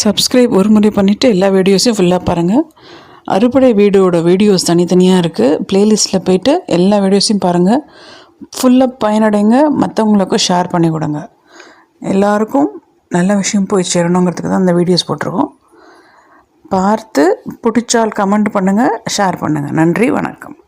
Subscribe ஒரு முறை பண்ணிவிட்டு எல்லா வீடியோஸையும் ஃபுல்லாக பாருங்கள். அறுபடை வீடோட வீடியோஸ் தனித்தனியாக இருக்குது. ப்ளேலிஸ்ட்டில் போய்ட்டு எல்லா வீடியோஸையும் பாருங்கள். ஃபுல்லாக பயனடைங்க. மற்றவங்களுக்கும் ஷேர் பண்ணி கொடுங்க. எல்லாருக்கும் நல்ல விஷயம் போய் சேரணுங்கிறதுக்கு தான் இந்த வீடியோஸ் போட்டிருக்கோம். பார்த்து பிடிச்சால் கமெண்ட் பண்ணுங்கள், ஷேர் பண்ணுங்கள். நன்றி, வணக்கம்.